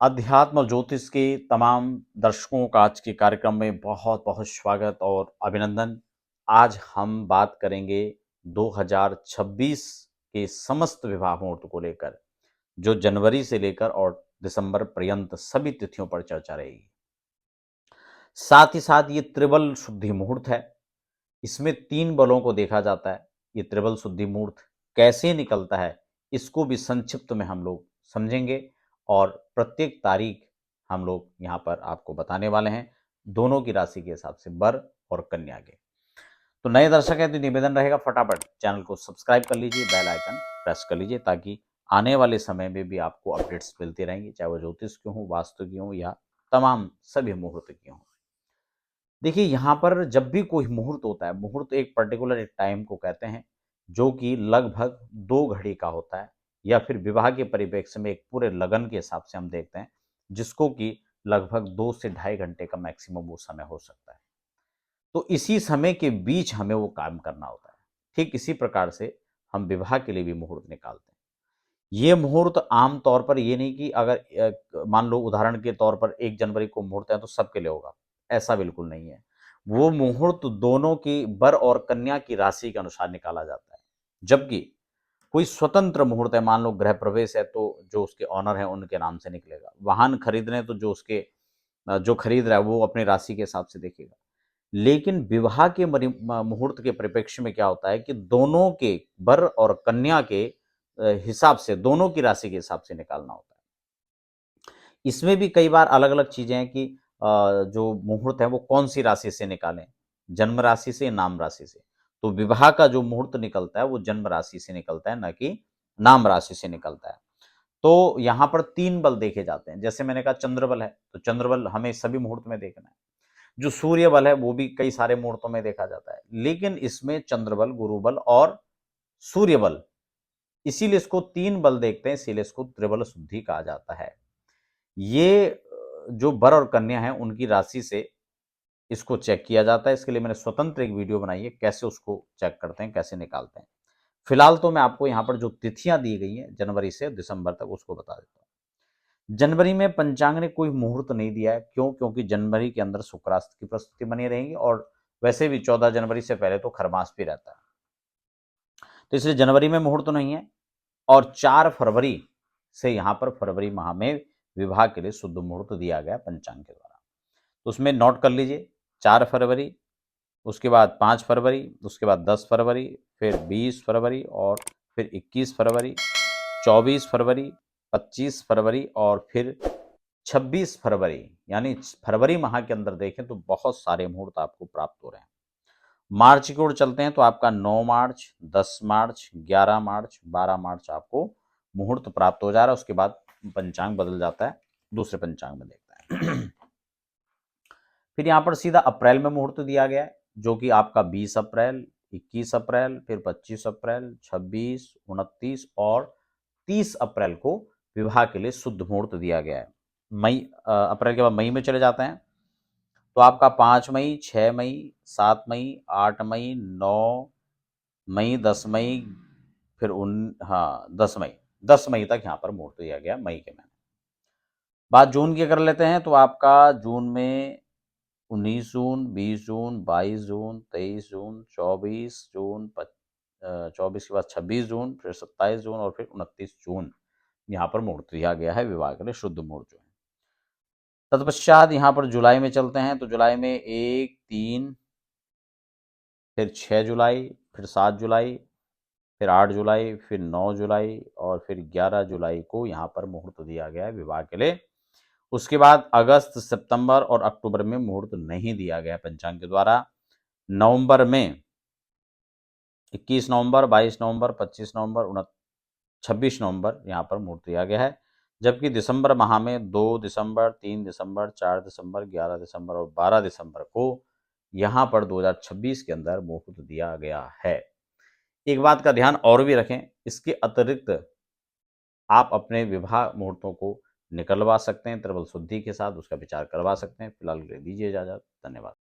अध्यात्म ज्योतिष के तमाम दर्शकों का आज के कार्यक्रम में बहुत बहुत स्वागत और अभिनंदन। आज हम बात करेंगे 2026 के समस्त विवाह मुहूर्त को लेकर, जो जनवरी से लेकर और दिसंबर पर्यंत सभी तिथियों पर चर्चा रहेगी। साथ ही साथ ये त्रिबल शुद्धि मुहूर्त है। इसमें 3 बलों को देखा जाता है। ये त्रिबल शुद्धि मुहूर्त कैसे निकलता है, इसको भी संक्षिप्त में हम लोग समझेंगे और प्रत्येक तारीख हम लोग यहाँ पर आपको बताने वाले हैं, दोनों की राशि के हिसाब से, वर और कन्या के। तो नए दर्शक हैं तो निवेदन रहेगा, फटाफट चैनल को सब्सक्राइब कर लीजिए, बेल आइकन प्रेस कर लीजिए ताकि आने वाले समय में भी आपको अपडेट्स मिलती रहेंगी, चाहे वो ज्योतिष की हों, वास्तु की हों या तमाम सभी मुहूर्त की हों। देखिए, यहाँ पर जब भी कोई मुहूर्त होता है, मुहूर्त एक पर्टिकुलर एक टाइम को कहते हैं, जो कि लगभग 2 घड़ी का होता है, या फिर विवाह के परिप्रेक्ष्य में एक पूरे लगन के हिसाब से हम देखते हैं, जिसको कि लगभग 2 से ढाई घंटे का मैक्सिमम वो समय हो सकता है। तो इसी समय के बीच हमें वो काम करना होता है। ठीक इसी प्रकार से हम विवाह के लिए भी मुहूर्त निकालते हैं। ये मुहूर्त आम तौर पर ये नहीं कि अगर मान लो उदाहरण के तौर पर 1 जनवरी को मुहूर्त है तो सबके लिए होगा, ऐसा बिल्कुल नहीं है। वो मुहूर्त दोनों की वर और कन्या की राशि के अनुसार निकाला जाता है। जबकि कोई स्वतंत्र मुहूर्त है, मान लो गृह प्रवेश है तो जो उसके ऑनर हैं उनके नाम से निकलेगा। वाहन खरीदने हैं तो जो उसके जो खरीद रहा है वो अपनी राशि के हिसाब से देखेगा। लेकिन विवाह के मुहूर्त के परिप्रेक्ष्य में क्या होता है कि दोनों के वर और कन्या के हिसाब से, दोनों की राशि के हिसाब से निकालना होता है। इसमें भी कई बार अलग-अलग चीज़ें हैं कि जो मुहूर्त है वो कौन-सी राशि से निकालें, जन्म राशि से या नाम राशि से। तो विवाह का जो मुहूर्त निकलता है वो जन्म राशि से निकलता है, ना कि नाम राशि से निकलता है। तो यहाँ पर 3 बल देखे जाते हैं। जैसे मैंने कहा चंद्र बल है, तो चंद्र बल हमें सभी मुहूर्त में देखना है। जो सूर्य बल है वो भी कई सारे मुहूर्तों में देखा जाता है। लेकिन इसमें चंद्र बल, गुरु बल और सूर्य बल, इसीलिए इसको 3 बल देखते हैं, इसीलिए इसको त्रिबल शुद्धि कहा जाता है। ये जो वर और कन्या हैं उनकी राशि से इसको चेक किया जाता है। इसके लिए मैंने स्वतंत्र एक वीडियो बनाई है, कैसे उसको चेक करते हैं, कैसे निकालते हैं। फिलहाल तो मैं आपको यहाँ पर जो तिथियां दी गई हैं जनवरी से दिसंबर तक, उसको बता देता हूँ। जनवरी में पंचांग ने कोई मुहूर्त नहीं दिया है। क्यों? क्योंकि जनवरी के अंदर शुक्रास्त की प्रस्तुति बनी रहेगी और वैसे भी 14 जनवरी से पहले तो खरमास भी रहता है, तो इसलिए जनवरी में मुहूर्त नहीं है। और 4 फरवरी से यहाँ पर फरवरी माह में विवाह के लिए शुद्ध मुहूर्त दिया गया पंचांग के द्वारा। तो उसमें नोट कर लीजिए, 4 फरवरी, उसके बाद 5 फरवरी, उसके बाद 10 फरवरी, फिर 20 फरवरी और फिर 21 फरवरी, 24 फरवरी, 25 फरवरी और फिर 26 फरवरी। यानी फरवरी माह के अंदर देखें तो बहुत सारे मुहूर्त आपको प्राप्त हो रहे हैं। मार्च की ओर चलते हैं तो आपका 9 मार्च, 10 मार्च, 11 मार्च, 12 मार्च आपको मुहूर्त प्राप्त हो जा रहा है। उसके बाद पंचांग बदल जाता है, दूसरे पंचांग में देखता है। फिर यहाँ पर सीधा अप्रैल में मुहूर्त दिया गया है, जो कि आपका 20 अप्रैल, 21 अप्रैल, फिर 25 अप्रैल, 26, 29 और 30 अप्रैल को विवाह के लिए शुद्ध मुहूर्त दिया गया है। अप्रैल के बाद मई में चले जाते हैं तो आपका 5 मई, 6 मई, 7 मई, 8 मई, 9 मई, 10 मई, फिर 10 मई, 10 मई तक यहाँ पर मुहूर्त दिया गया मई के महीने। बात जून की कर लेते हैं तो आपका जून में 19 जून, 20 जून, 22 जून, 23 जून, 24 जून, 24 के बाद 26 जून, फिर 27 जून और फिर 29 जून यहाँ पर मुहूर्त दिया गया है विवाह के लिए, शुद्ध मुहूर्त जो है। तत्पश्चात यहाँ पर जुलाई में चलते हैं तो जुलाई में 1, 3, फिर 6 जुलाई, फिर 7 जुलाई, फिर 8 जुलाई, फिर 9 जुलाई और फिर 11 जुलाई को यहाँ पर मुहूर्त दिया गया है विवाह के लिए। उसके बाद अगस्त, सितंबर और अक्टूबर में मुहूर्त नहीं दिया गया पंचांग के द्वारा। नवंबर में 21 नवंबर, 22 नवंबर, 25 नवंबर, 26 नवंबर यहाँ पर मुहूर्त दिया गया है। जबकि दिसंबर माह में 2 दिसंबर, 3 दिसंबर, 4 दिसंबर, 11 दिसंबर और 12 दिसंबर को यहाँ पर 2026 के अंदर मुहूर्त दिया गया है। एक बात का ध्यान और भी रखें, इसके अतिरिक्त आप अपने विवाह मुहूर्तों को निकलवा सकते हैं त्रिबल शुद्धि के साथ, उसका विचार करवा सकते हैं। फिलहाल दीजिए इजाजत, धन्यवाद।